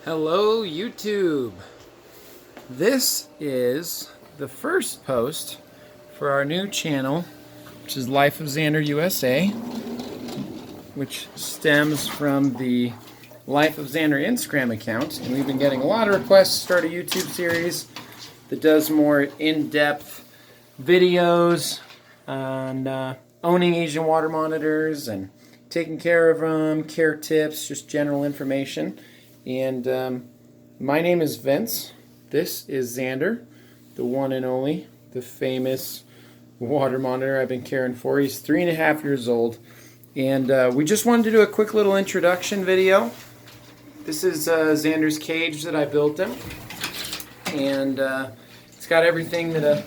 Hello YouTube. This is the first post for our new channel, which is Life of Zander USA, which stems from the Life of Zander Instagram account. And we've been getting a lot of requests to start a YouTube series that does more in-depth videos on owning Asian water monitors and taking care of them, care tips, just general information. And my name is Vince. This is Zander, the one and only, the famous water monitor I've been caring for. He's 3.5 years old. And we just wanted to do a quick little introduction video. This is Zander's cage that I built him. And it's got everything that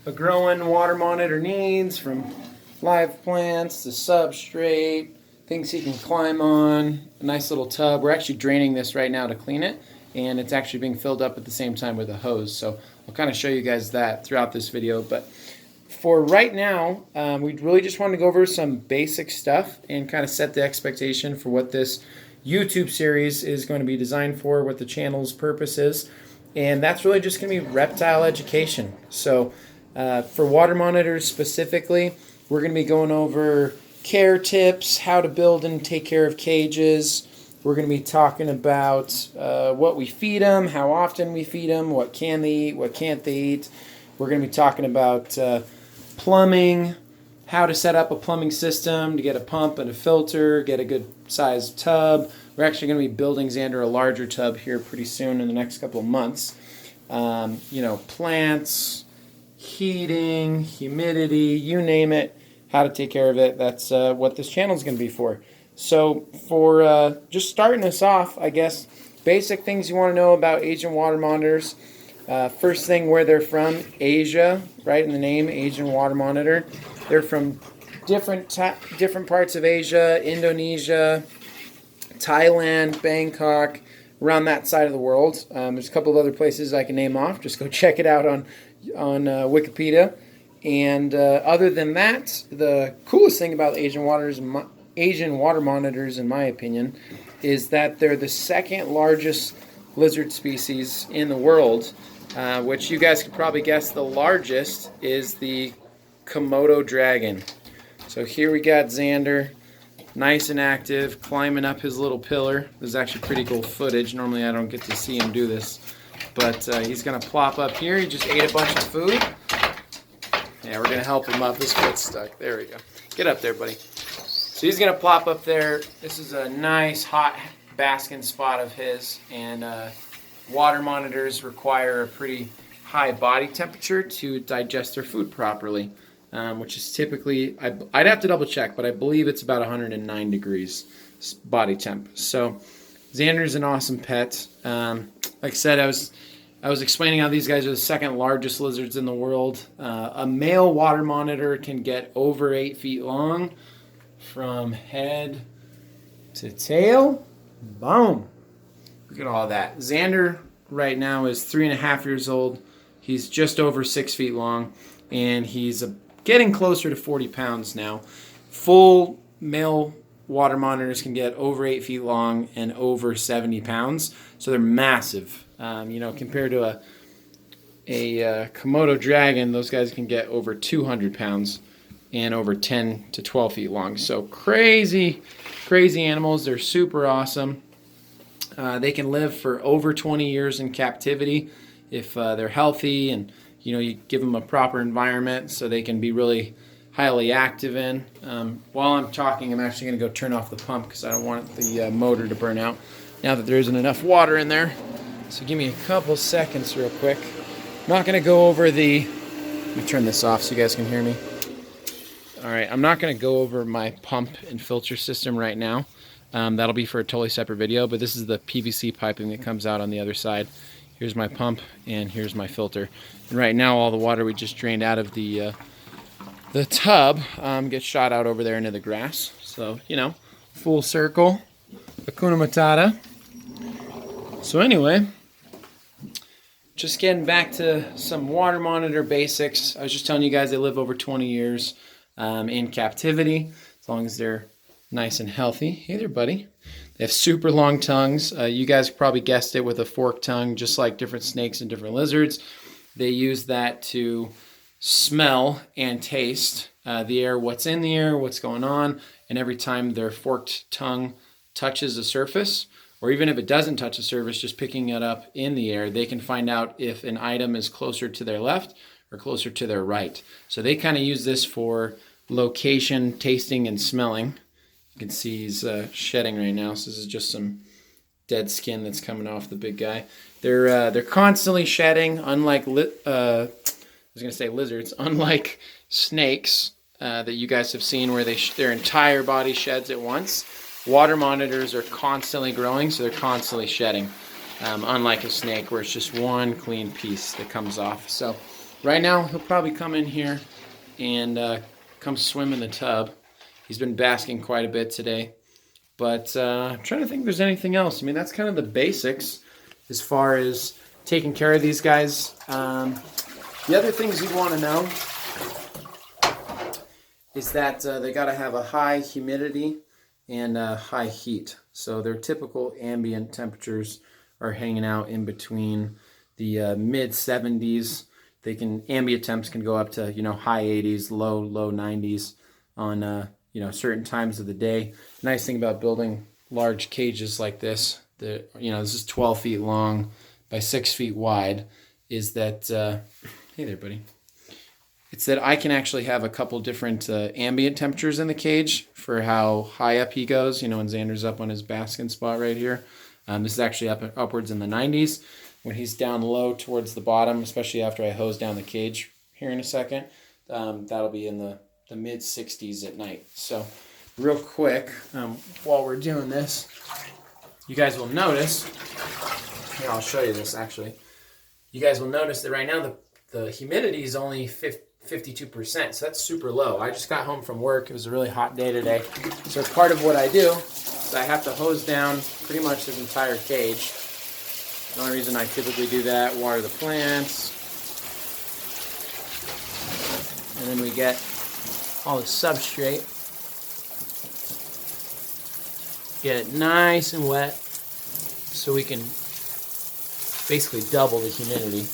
a growing water monitor needs, from live plants to substrate, things he can climb on, a nice little tub. We're actually draining this right now to clean it, and it's actually being filled up at the same time with a hose. So I'll kind of show you guys that throughout this video. But for right now, we really just wanted to go over some basic stuff and kind of set the expectation for what this YouTube series is going to be designed for, what the channel's purpose is. And that's really just going to be reptile education. So for water monitors specifically, we're going to be going over care tips, how to build and take care of cages. We're going to be talking about what we feed them, how often we feed them, what can they eat, what can't they eat. We're going to be talking about plumbing, how to set up a plumbing system to get a pump and a filter, get a good sized tub. We're actually going to be building Zander a larger tub here pretty soon in the next couple of months. Plants, heating, humidity, you name it, how to take care of it. That's what this channel is going to be for. So for just starting us off, I guess, basic things you want to know about Asian water monitors. First thing, where they're from, Asia, right in the name, Asian water monitor. They're from different parts of Asia, Indonesia, Thailand, Bangkok, around that side of the world. There's a couple of other places I can name off. Just go check it out on Wikipedia. And other than that, the coolest thing about Asian water monitors, in my opinion, is that they're the second largest lizard species in the world, which you guys could probably guess the largest is the Komodo dragon. So here we got Zander, nice and active, climbing up his little pillar. This is actually pretty cool footage. Normally I don't get to see him do this, but he's going to plop up here. He just ate a bunch of food. Yeah, we're going to help him up. His foot's stuck. There we go. Get up there, buddy. So he's going to plop up there. This is a nice hot basking spot of his, and water monitors require a pretty high body temperature to digest their food properly, which is typically, I'd have to double check, but I believe it's about 109 degrees body temp. So Zander's an awesome pet. Like I said, I was explaining how these guys are the second largest lizards in the world. A male water monitor can get over 8 feet long from head to tail. Boom. Look at all that. Zander right now is 3.5 years old. He's just over 6 feet long, and he's getting closer to 40 pounds now. Full male water monitors can get over 8 feet long and over 70 pounds, so they're massive. Compared to a Komodo dragon, those guys can get over 200 pounds and over 10 to 12 feet long. So crazy, crazy animals. They're super awesome. They can live for over 20 years in captivity if they're healthy, and you give them a proper environment so they can be really highly active in. While I'm talking, I'm actually going to go turn off the pump because I don't want the motor to burn out now that there isn't enough water in there. So give me a couple seconds real quick. I'm not going to go over let me turn this off so you guys can hear me. Alright, I'm not going to go over my pump and filter system right now. That'll be for a totally separate video, but this is the PVC piping that comes out on the other side. Here's my pump and here's my filter. And right now all the water we just drained out of the tub gets shot out over there into the grass. So, full circle. Hakuna Matata. So anyway, just getting back to some water monitor basics. I was just telling you guys they live over 20 years in captivity, as long as they're nice and healthy. Hey there, buddy. They have super long tongues. You guys probably guessed it, with a forked tongue, just like different snakes and different lizards. They use that to smell and taste the air, what's in the air, what's going on, and every time their forked tongue touches the surface, or even if it doesn't touch the surface, just picking it up in the air, they can find out if an item is closer to their left or closer to their right. So they kind of use this for location, tasting, and smelling. You can see he's shedding right now, so this is just some dead skin that's coming off the big guy. They're constantly shedding, unlike I was going to say lizards, unlike snakes that you guys have seen where their entire body sheds at once. Water monitors are constantly growing, so they're constantly shedding, unlike a snake where it's just one clean piece that comes off. So right now he'll probably come in here and come swim in the tub. He's been basking quite a bit today. But I'm trying to think if there's anything else. I mean, that's kind of the basics as far as taking care of these guys. The other things you'd want to know is that they got to have a high humidity and high heat. So their typical ambient temperatures are hanging out in between the mid 70s. Ambient temps can go up to high 80s, low 90s on certain times of the day. Nice thing about building large cages like this, this is 12 feet long by 6 feet wide, is that hey there, buddy. It's that I can actually have a couple different ambient temperatures in the cage for how high up he goes. When Zander's up on his basking spot right here. This is actually upwards in the 90s. When he's down low towards the bottom, especially after I hose down the cage here in a second, that'll be in the mid 60s at night. So real quick, while we're doing this, you guys will notice, here I'll show you this actually. You guys will notice that right now the humidity is only 52%, so that's super low. I just got home from work. It was a really hot day today. So part of what I do is I have to hose down pretty much this entire cage. The only reason I typically do that, water the plants, and then we get all the substrate. Get it nice and wet so we can basically double the humidity.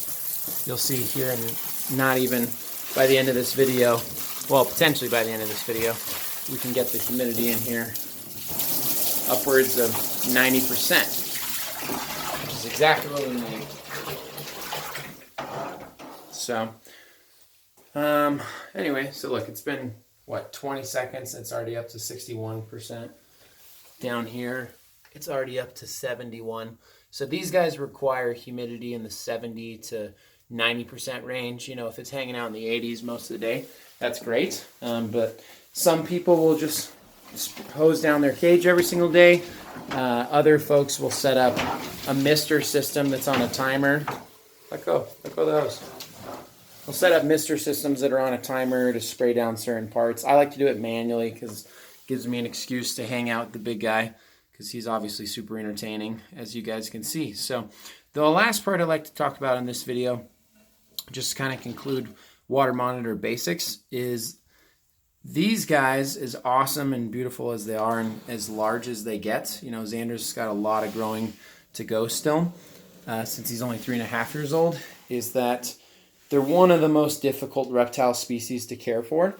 You'll see here, and not even by the end of this video, well, potentially by the end of this video, we can get the humidity in here upwards of 90%, which is exactly what we need. So, anyway, so look, it's been, 20 seconds, it's already up to 61%. Down here, it's already up to 71. So these guys require humidity in the 70 to 90% range. If it's hanging out in the 80s most of the day, that's great. But some people will just hose down their cage every single day. Other folks will set up a mister system that's on a timer. Let go of the hose. We'll set up mister systems that are on a timer to spray down certain parts. I like to do it manually because it gives me an excuse to hang out with the big guy, because he's obviously super entertaining, as you guys can see. So the last part I'd like to talk about in this video, just to kind of conclude water monitor basics, is these guys, as awesome and beautiful as they are and as large as they get, Zander's got a lot of growing to go still, since he's only 3.5 years old, is that they're one of the most difficult reptile species to care for,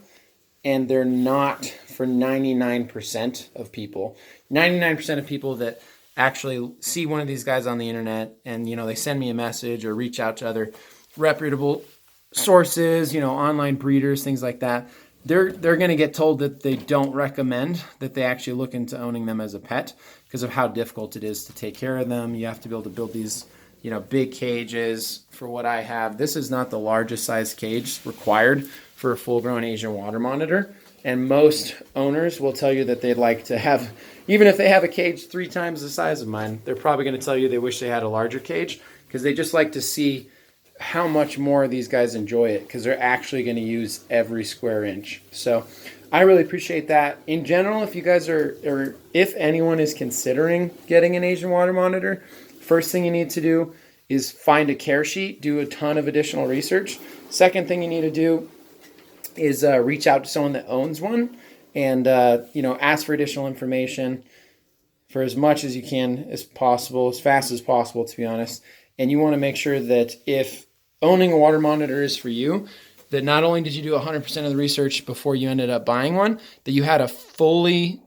and they're not for 99% of people. 99% of people that actually see one of these guys on the internet and, they send me a message or reach out to other reputable sources, online breeders, things like that, they're going to get told that they don't recommend that they actually look into owning them as a pet because of how difficult it is to take care of them. You have to be able to build these big cages. For what I have, this is not the largest size cage required for a full-grown Asian water monitor. And most owners will tell you that they'd like to have, even if they have a cage 3 times the size of mine, they're probably going to tell you they wish they had a larger cage because they just like to see how much more these guys enjoy it, because they're actually going to use every square inch. So I really appreciate that. In general, if you guys or if anyone is considering getting an Asian water monitor, first thing you need to do is find a care sheet, do a ton of additional research. Second thing you need to do is reach out to someone that owns one and ask for additional information for as much as you can as possible, as fast as possible, to be honest. And you want to make sure that if owning a water monitor is for you, that not only did you do 100% of the research before you ended up buying one, that you had a fully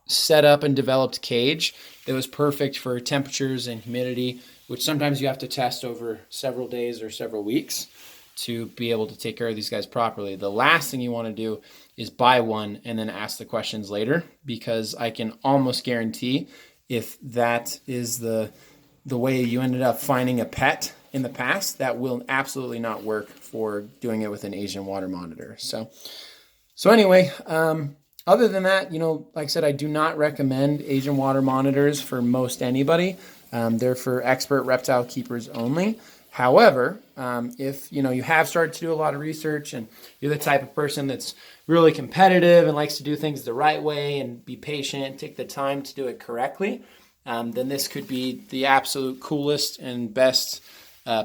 set up and developed cage that was perfect for temperatures and humidity, which sometimes you have to test over several days or several weeks to be able to take care of these guys properly. The last thing you want to do is buy one and then ask the questions later, because I can almost guarantee if that is the way you ended up finding a pet in the past, that will absolutely not work for doing it with an Asian water monitor. So anyway, other than that, like I said, I do not recommend Asian water monitors for most anybody. They're for expert reptile keepers only. However, if you have started to do a lot of research and you're the type of person that's really competitive and likes to do things the right way and be patient, take the time to do it correctly, then this could be the absolute coolest and best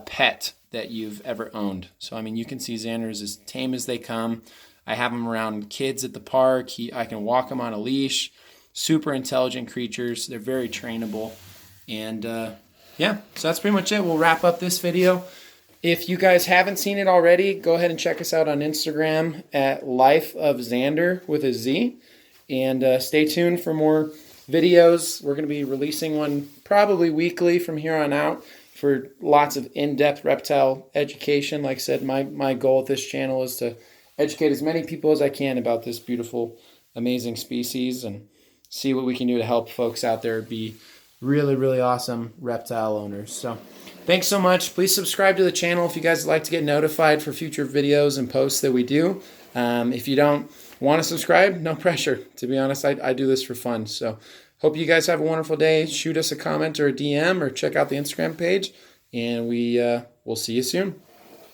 pet that you've ever owned. So, you can see Zander is as tame as they come. I have him around kids at the park. I can walk him on a leash. Super intelligent creatures. They're very trainable. And so that's pretty much it. We'll wrap up this video. If you guys haven't seen it already, go ahead and check us out on Instagram at Life of Zander with a Z. And stay tuned for more videos. We're going to be releasing one probably weekly from here on out for lots of in-depth reptile education. Like I said, my goal with this channel is to educate as many people as I can about this beautiful, amazing species and see what we can do to help folks out there be really, really awesome reptile owners. So thanks so much. Please subscribe to the channel if you guys would like to get notified for future videos and posts that we do. If you don't want to subscribe, no pressure. To be honest, I do this for fun. So hope you guys have a wonderful day. Shoot us a comment or a DM or check out the Instagram page, and we'll see you soon.